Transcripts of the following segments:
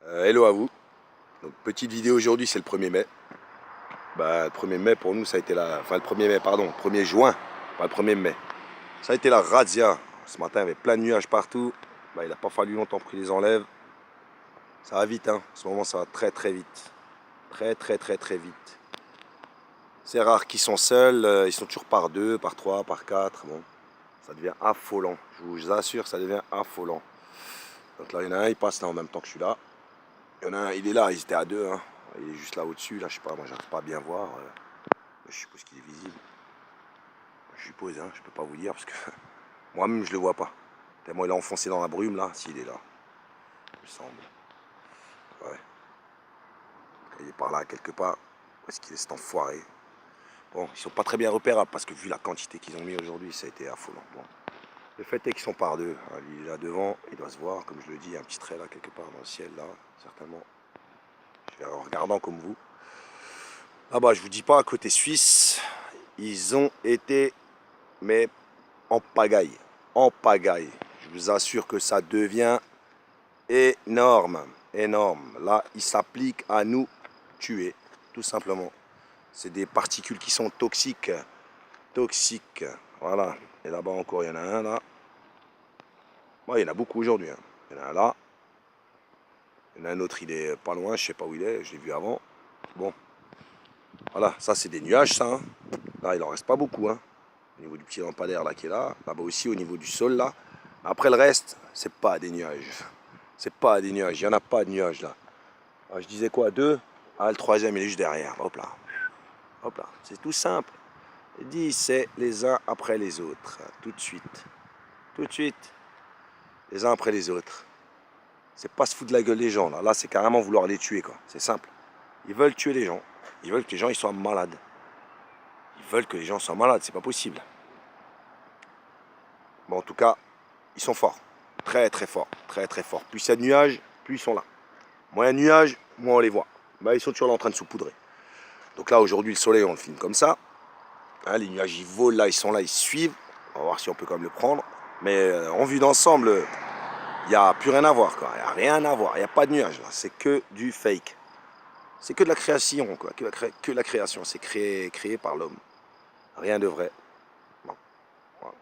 Hello à vous. Donc, petite vidéo aujourd'hui, c'est le 1er mai. Le 1er mai pour nous ça a été la... Enfin le 1er mai, pardon, 1er juin, pas le 1er mai. Ça a été la razzia. Ce matin il y avait plein de nuages partout. Il n'a pas fallu longtemps pour qu'ils les enlèvent. Ça va vite, hein. En ce moment ça va très très vite. Très vite. C'est rare qu'ils sont seuls, ils sont toujours par 2, par 3, par 4. Bon, ça devient affolant. Je vous assure, ça devient affolant. Donc là il y en a un, il passe là en même temps que je suis là. Il y en a un, il est là, ils étaient à 2, hein. Il est juste là au-dessus, là, je sais pas, moi j'arrive pas à bien voir. Je suppose qu'il est visible. Je suppose, hein, je peux pas vous dire parce que moi-même je le vois pas. Tellement il est enfoncé dans la brume là, s'il est là. Il me semble. Ouais. Il est par là quelque part. Où est-ce qu'il est cet enfoiré? Bon, ils sont pas très bien repérables parce que vu la quantité qu'ils ont mis aujourd'hui, ça a été affolant. Bon. Le fait est qu'ils sont par 2. Il est là devant, il doit se voir, comme je le dis, il y a un petit trait là quelque part dans le ciel là, certainement. Je vais en regardant comme vous. Là-bas, je vous dis pas, à côté suisse, ils ont été, mais en pagaille. En pagaille. Je vous assure que ça devient énorme. Énorme. Là, ils s'appliquent à nous tuer, tout simplement. C'est des particules qui sont toxiques. Toxiques. Voilà. Et là-bas encore, il y en a un là. Bon, il y en a beaucoup aujourd'hui. Hein. Il y en a un là. Il y en a un autre, il est pas loin, je sais pas où il est, je l'ai vu avant. Bon. Voilà, ça c'est des nuages, ça. Hein. Là, il en reste pas beaucoup. Hein. Au niveau du petit lampadaire là qui est là. Là-bas aussi, au niveau du sol là. Après le reste, c'est pas des nuages. C'est pas des nuages. Il n'y en a pas de nuages là. Alors, je disais quoi, 2? Ah, le troisième, il est juste derrière. Hop là. Hop là. C'est tout simple. Je dis, c'est les uns après les autres. Tout de suite. Tout de suite. Les uns après les autres. C'est pas se foutre de la gueule des gens là. Là, c'est carrément vouloir les tuer quoi. C'est simple. Ils veulent tuer les gens. Ils veulent que les gens ils soient malades. Ils veulent que les gens soient malades. C'est pas possible. Bon, en tout cas, ils sont forts. Très forts. Très forts. Plus il y a de nuages, plus ils sont là. Moins il y a de nuages, moins on les voit. Ils sont toujours là en train de saupoudrer. Donc là, aujourd'hui, le soleil, on le filme comme ça. Hein, les nuages, ils volent là, ils sont là, ils suivent. On va voir si on peut quand même le prendre. Mais en vue d'ensemble, il n'y a plus rien à voir. Il n'y a rien à voir. Il n'y a pas de nuages là. C'est que du fake. C'est que de la création. Quoi. Que la création. C'est créé par l'homme. Rien de vrai. Bon. Voilà.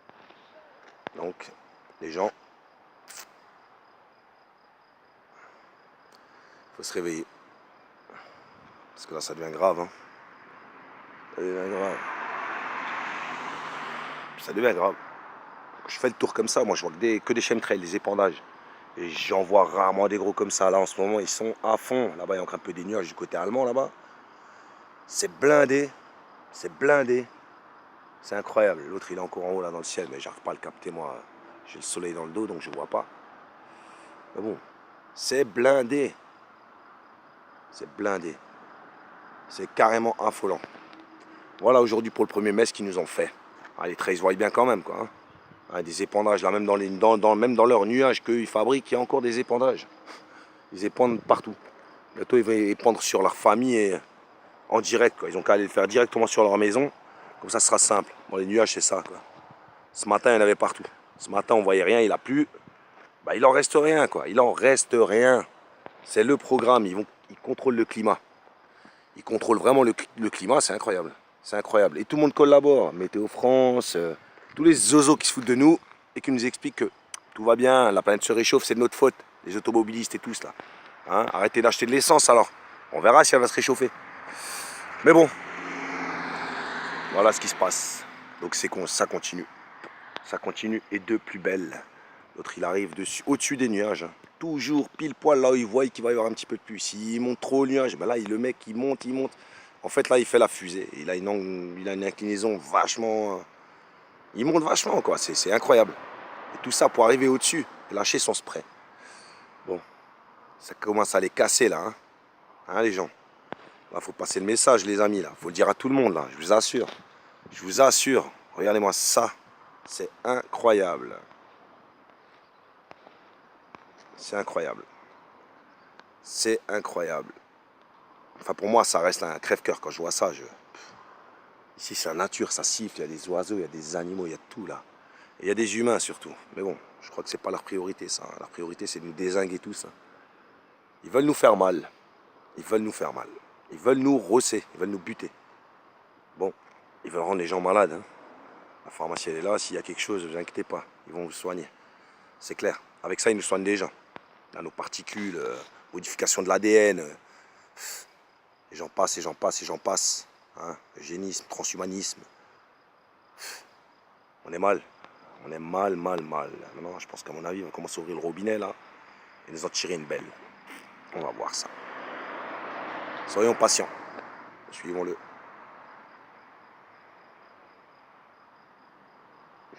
Donc, les gens, il faut se réveiller. Parce que là, ça devient grave. Hein. Ça devient grave. Ça devient grave. Je fais le tour comme ça. Moi, je vois que des chemtrails, des épandages. Et j'en vois rarement des gros comme ça. Là, en ce moment, ils sont à fond. Là-bas, il y a encore un peu des nuages du côté allemand, là-bas. C'est blindé. C'est blindé. C'est incroyable. L'autre, il est encore en haut, là, dans le ciel. Mais j'arrive pas à le capter, moi. J'ai le soleil dans le dos, donc je vois pas. Mais bon, c'est blindé. C'est blindé. C'est carrément affolant. Voilà aujourd'hui pour le 1er mai ce qu'ils nous ont fait. Ah, les traits, ils se voient bien quand même, quoi. Hein. Des épandages, là, même même dans leurs nuages qu'ils fabriquent, il y a encore des épandages. Ils épandent partout. Bientôt, ils vont épandre sur leur famille et en direct, quoi. Ils ont qu'à aller le faire directement sur leur maison. Comme ça, ce sera simple. Bon, les nuages, c'est ça, quoi. Ce matin, il y en avait partout. Ce matin, on voyait rien, il a plu. Il en reste rien, quoi. Il en reste rien. C'est le programme. Ils contrôlent le climat. Ils contrôlent vraiment le climat, c'est incroyable. C'est incroyable. Et tout le monde collabore. Météo France, tous les zozos qui se foutent de nous et qui nous expliquent que tout va bien, la planète se réchauffe, c'est de notre faute. Les automobilistes et tous là. Hein, arrêtez d'acheter de l'essence alors. On verra si elle va se réchauffer. Mais bon, voilà ce qui se passe. Donc ça continue. Ça continue et de plus belle. L'autre il arrive au-dessus des nuages. Toujours pile poil là où il voit qu'il va y avoir un petit peu de pluie. S'il monte trop au nuage, là le mec il monte. En fait là il fait la fusée. Il a une inclinaison vachement. Il monte vachement quoi. C'est incroyable. Et tout ça pour arriver au-dessus et lâcher son spray. Bon, ça commence à les casser là. Hein, les gens. Là faut passer le message les amis là. Faut le dire à tout le monde là. Je vous assure. Je vous assure. Regardez-moi ça. C'est incroyable. C'est incroyable. C'est incroyable. Enfin, pour moi, ça reste un crève-cœur quand je vois ça. Ici, c'est la nature, ça siffle. Il y a des oiseaux, il y a des animaux, il y a tout là. Et il y a des humains surtout. Mais bon, je crois que c'est pas leur priorité, ça. Leur priorité, c'est de nous dézinguer tous. veulent nous faire mal. Ils veulent nous faire mal. Ils veulent nous rosser. Ils veulent nous buter. Bon, ils veulent rendre les gens malades. Hein. La pharmacie, elle est là. S'il y a quelque chose, ne vous inquiétez pas. Ils vont vous soigner. C'est clair. Avec ça, ils nous soignent déjà. Nanoparticules, modification de l'ADN. Et j'en passe, et j'en passe, et j'en passe. Hein. Eugénisme, transhumanisme. On est mal. On est mal, mal, mal. Maintenant, je pense qu'à mon avis, on va commencer à ouvrir le robinet, là. Et nous en tirer une belle. On va voir ça. Soyons patients. Suivons-le.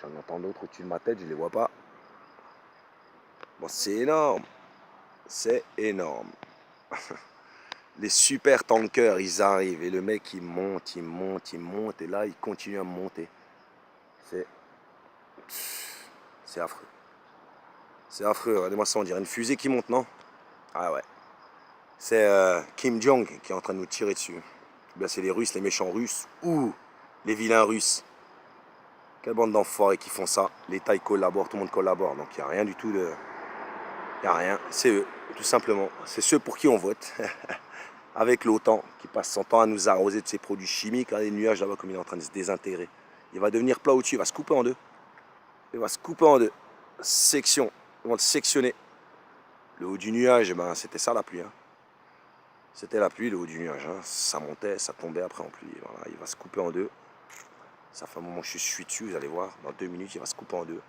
J'en entends d'autres au-dessus de ma tête, je ne les vois pas. Bon, c'est énorme. C'est énorme. Les super tankers, ils arrivent. Et le mec, il monte, il monte, il monte. Et là, il continue à monter. C'est affreux. C'est affreux. Regardez-moi ça, on dirait une fusée qui monte, non? Ah ouais. C'est Kim Jong qui est en train de nous tirer dessus. Bien, c'est les Russes, les méchants Russes. Ou les vilains Russes. Quelle bande d'enfoirés qui font ça. L'État, il collabore, tout le monde collabore. Donc, il n'y a rien du tout de... Il n'y a rien. C'est eux, tout simplement. C'est ceux pour qui on vote. Avec l'OTAN, qui passe son temps à nous arroser de ses produits chimiques. Regardez les nuages là-bas, comme il est en train de se désintégrer. Il va devenir plat au-dessus, il va se couper en deux. Il va se couper en deux. Section. Ils vont le sectionner. Le haut du nuage, ben, c'était ça la pluie. Hein. C'était la pluie, le haut du nuage. Hein. Ça montait, ça tombait après en pluie. Voilà, il va se couper en deux. Ça fait un moment que je suis dessus, vous allez voir. Dans 2 minutes, il va se couper en deux.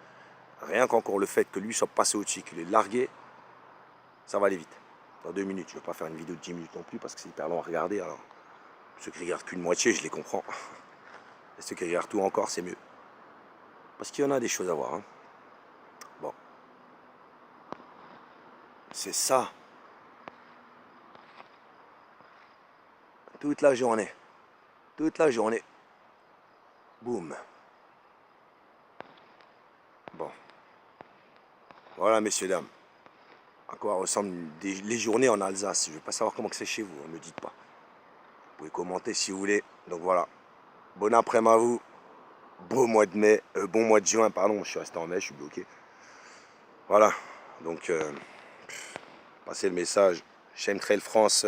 Rien qu'encore le fait que lui soit passé au-dessus, qu'il est largué, ça va aller vite. Dans 2 minutes, je ne vais pas faire une vidéo de 10 minutes non plus parce que c'est hyper long à regarder. Alors, ceux qui regardent qu'une moitié, je les comprends. Et ceux qui regardent tout encore, c'est mieux. Parce qu'il y en a des choses à voir. Hein. Bon. C'est ça. Toute la journée. Toute la journée. Boum. Bon. Voilà, messieurs, dames. À quoi ressemblent les journées en Alsace. Je ne veux pas savoir comment c'est chez vous, ne me dites pas. Vous pouvez commenter si vous voulez. Donc voilà. Bon après-midi à vous. Beau mois de mai. Bon mois de juin, pardon. Je suis resté en mai, je suis bloqué. Voilà. Donc, passez le message. Chemtrail France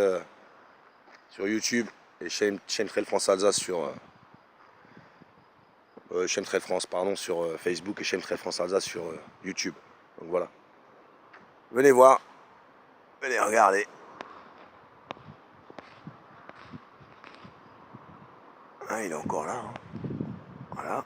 sur YouTube. Et Chemtrail France Alsace sur... Chemtrail France, pardon, sur Facebook. Et Chemtrail France Alsace sur YouTube. Donc voilà. Venez voir. Venez regarder. Ah, il est encore là. Hein. Voilà.